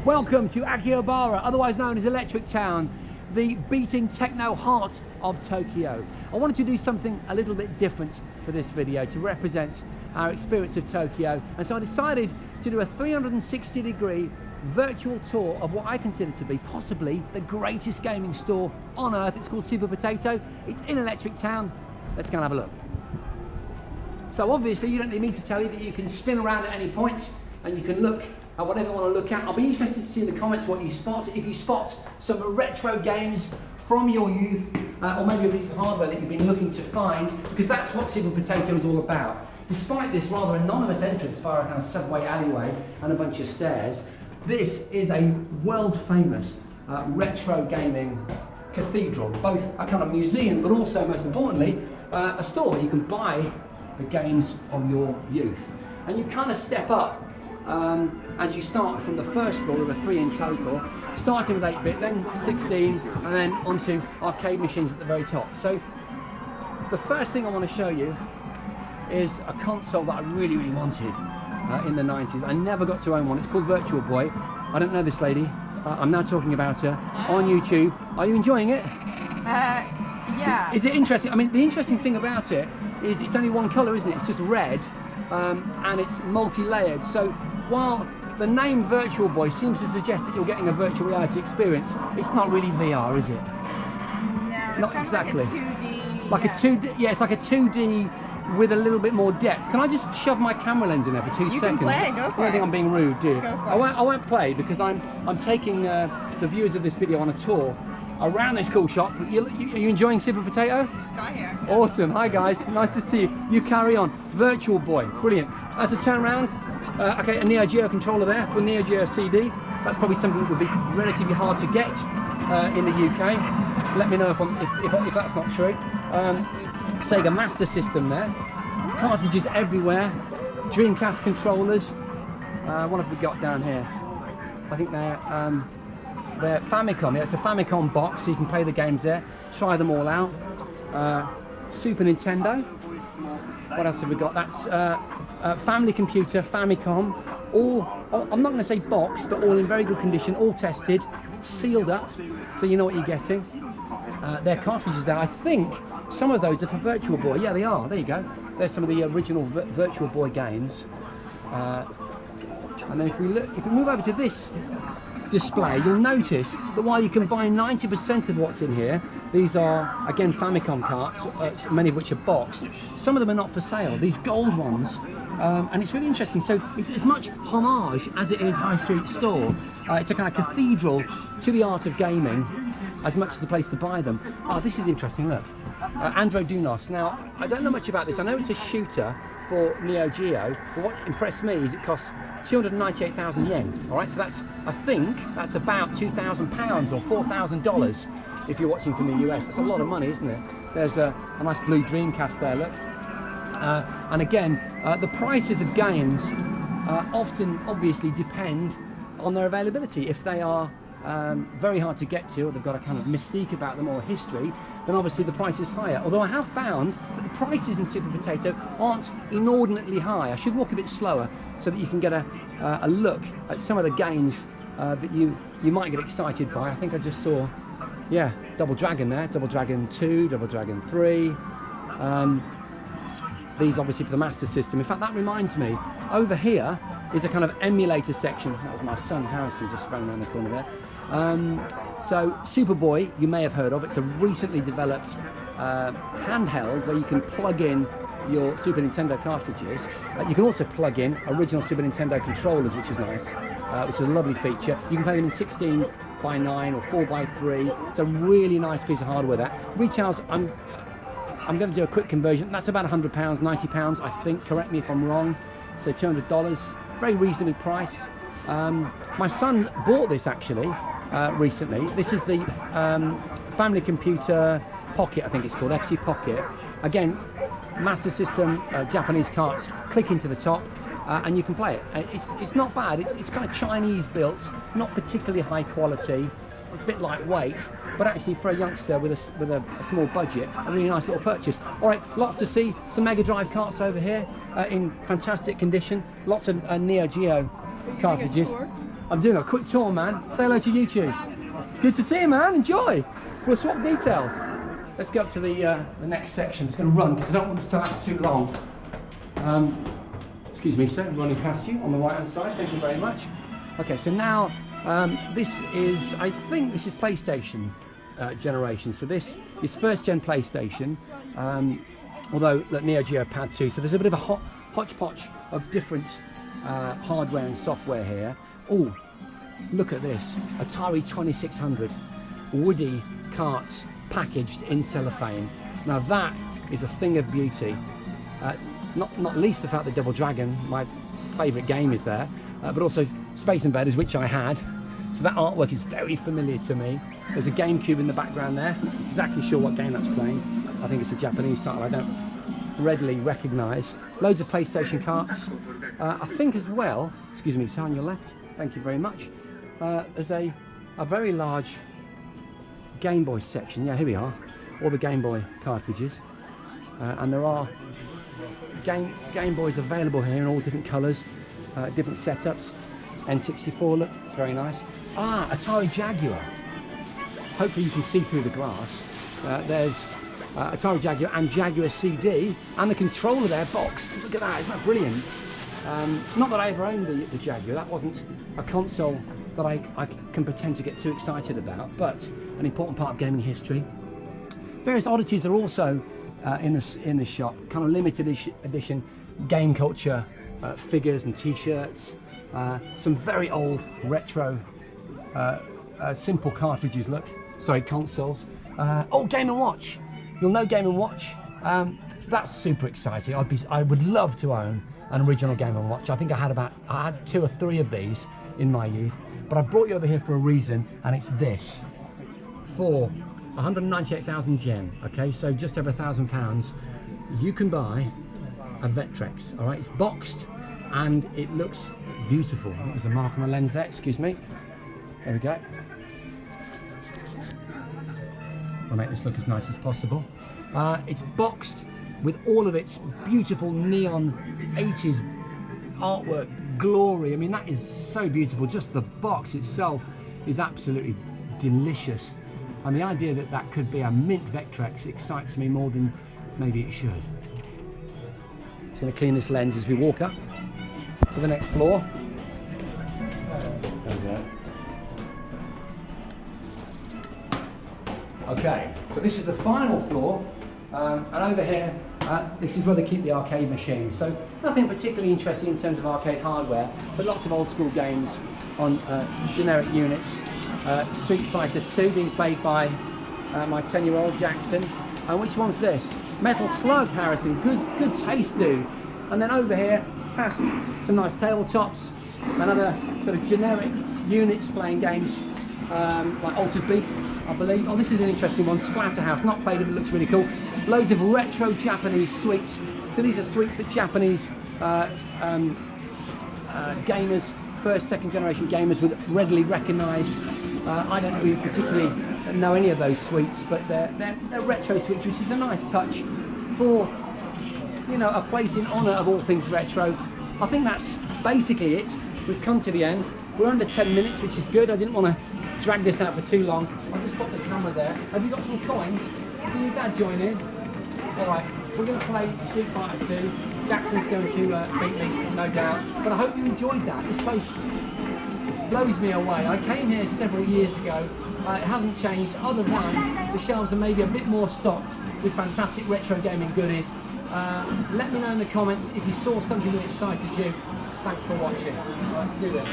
Welcome to Akihabara, otherwise known as Electric Town, the beating techno heart of Tokyo. I wanted to do something a little bit different for this video to represent our experience of Tokyo, and so I decided to do a 360-degree virtual tour of what I consider to be possibly the greatest gaming store on earth. It's called Super Potato. It's in Electric Town. Let's go and have a look. So obviously you don't need me to tell you that you can spin around at any point and you can look at whatever you want to look at. I'll be interested to see in the comments what you spot. If you spot some retro games from your youth, or maybe a piece of hardware that you've been looking to find, because that's what Super Potato is all about. Despite this rather anonymous entrance via a kind of subway alleyway and a bunch of stairs, this is a world famous retro gaming cathedral, both a kind of museum but also, most importantly, a store where you can buy the games of your youth. And you kind of step up as you start from the first floor of a 3-inch total, starting with 8-bit, then 16, and then onto arcade machines at the very top. So the first thing I want to show you is a console that I really wanted in the 90s. I never got to own one. It's called Virtual Boy. I don't know this lady. I'm now talking about her on YouTube. Are you enjoying it? Yeah. Is it interesting? I mean, the interesting thing about it is it's only one colour, isn't it? It's just red, and it's multi-layered. So while the name Virtual Boy seems to suggest that you're getting a virtual reality experience, it's not really VR, is it? No, it's not kind exactly. of like a 2D. Like yeah. a 2D, yeah, it's like a 2D with a little bit more depth. Can I just shove my camera lens in there for 2 seconds? You can play, go for I don't it. think I'm being rude, do you? Go for I won't play because I'm taking the viewers of this video on a tour around this cool shop. Are you enjoying Super Potato? Just got here. Awesome. Hi guys, nice to see you. You carry on. Virtual Boy, brilliant. As a turn around, okay, a Neo Geo controller there for Neo Geo CD. That's probably something that would be relatively hard to get in the UK. Let me know if that's not true. Sega Master System there. Cartridges everywhere. Dreamcast controllers. What have we got down here? I think they're Famicom. Yeah, it's a Famicom box, so you can play the games there. Try them all out. Super Nintendo. What else have we got? That's Family Computer, Famicom. All, I'm not going to say boxed, but all in very good condition, all tested, sealed up, so you know what you're getting. Their cartridges there, I think some of those are for Virtual Boy. Yeah, they are. There you go. There's some of the original Virtual Boy games. And then if we move over to this display, you'll notice that while you can buy 90% of what's in here, these are again Famicom carts, many of which are boxed. Some of them are not for sale. These gold ones, and it's really interesting. So it's as much homage as it is high street store. It's a kind of cathedral to the art of gaming, as much as a place to buy them. Oh, this is interesting. Look, Andro Dunos. Now, I don't know much about this. I know it's a shooter for Neo Geo, but what impressed me is it costs 298,000 yen. All right, so I think that's about £2,000 or $4,000 if you're watching from the US. That's a lot of money, isn't it? There's a nice blue Dreamcast there. Look, and again, the prices of games often, obviously, depend on their availability. If they are very hard to get to, or they've got a kind of mystique about them or a history, then obviously the price is higher. Although I have found that the prices in Super Potato aren't inordinately high. I should walk a bit slower so that you can get a look at some of the games that you might get excited by. I think I just saw, yeah, Double Dragon there, Double Dragon 2, Double Dragon 3. These obviously for the Master System. In fact, that reminds me, over here is a kind of emulator section. That was my son Harrison just ran around the corner there. So Superboy, you may have heard of. It's a recently developed handheld where you can plug in your Super Nintendo cartridges. You can also plug in original Super Nintendo controllers, which is nice, which is a lovely feature. You can play them in 16:9 or 4:3. It's a really nice piece of hardware that retails. I'm going to do a quick conversion. That's about £100, £90, I think. Correct me if I'm wrong. So $200, very reasonably priced. My son bought this actually recently. This is the Family Computer Pocket, I think it's called, FC Pocket. Again, Master System, Japanese carts, click into the top, and you can play it. It's not bad. It's kind of Chinese built, not particularly high quality. It's a bit lightweight, but actually for a youngster with a small budget, a really nice little purchase. All right, lots to see. Some Mega Drive carts over here in fantastic condition. Lots of Neo Geo cartridges. I'm doing a quick tour, man. Say hello to YouTube. Good to see you, man. Enjoy. We'll swap details. Let's go up to the next section. It's going to run because I don't want this to last too long. Excuse me, sir. Running past you on the right-hand side. Thank you very much. Okay, so now this is, I think this is PlayStation generation. So this is first-gen PlayStation. Although Neo Geo Pad 2. So there's a bit of a hodgepodge of different hardware and software here. Oh, look at this. Atari 2600 Woody carts packaged in cellophane. Now that is a thing of beauty. Not least the fact that Double Dragon, my favourite game, is there, but also Space Invaders, which I had. So that artwork is very familiar to me. There's a GameCube in the background there. Not exactly sure what game that's playing. I think it's a Japanese title I don't readily recognise. Loads of PlayStation carts. I think as well, excuse me, sir, on your left, thank you very much. There's a very large Game Boy section. Yeah, here we are. All the Game Boy cartridges. And there are Game Boys available here in all different colours, different setups. N64, look, it's very nice. Ah, Atari Jaguar. Hopefully you can see through the glass. There's Atari Jaguar and Jaguar CD, and the controller there boxed. Look at that, isn't that brilliant? Not that I ever owned the Jaguar. That wasn't a console that I can pretend to get too excited about, but an important part of gaming history. Various oddities are also in this shop, kind of limited edition game culture figures and t-shirts. Some very old retro simple cartridges, look. Sorry, consoles. Oh, Game & Watch. You'll know Game & Watch. That's super exciting. I would love to own an original Game & Watch. I think I had 2 or 3 of these in my youth. But I brought you over here for a reason, and it's this. For 198,000 yen, okay, so just over £1,000, you can buy a Vectrex, all right? It's boxed, and it looks beautiful. There's a mark on the lens there, excuse me. There we go. I'll make this look as nice as possible. It's boxed with all of its beautiful neon 80s artwork glory. I mean, that is so beautiful. Just the box itself is absolutely delicious. And the idea that that could be a mint Vectrex excites me more than maybe it should. Just going to clean this lens as we walk up to the next floor. There we go. Okay, so this is the final floor, and over here, this is where they keep the arcade machines. So nothing particularly interesting in terms of arcade hardware, but lots of old school games on generic units. Street Fighter 2 being played by my 10-year-old Jackson. And which one's this? Metal Slug, Harrison. Good taste, dude. And then over here, past some nice tabletops and other sort of generic units playing games. Like Altered Beasts, I believe. Oh, this is an interesting one. Splatterhouse, not played it, but looks really cool. Loads of retro Japanese sweets. So these are sweets that Japanese gamers, first, second generation gamers would readily recognise. I don't really particularly know any of those sweets, but they're retro sweets, which is a nice touch for, you know, a place in honour of all things retro. I think that's basically it. We've come to the end. We're under 10 minutes, which is good. I didn't want to drag this out for too long. I'll just pop the camera there. Have you got some coins? Can your dad join in? All right, we're going to play Street Fighter 2. Jackson's going to beat me, no doubt. But I hope you enjoyed that. This place blows me away. I came here several years ago. It hasn't changed, other than the shelves are maybe a bit more stocked with fantastic retro gaming goodies. Let me know in the comments if you saw something that excited you. Thanks for watching. Let's do this.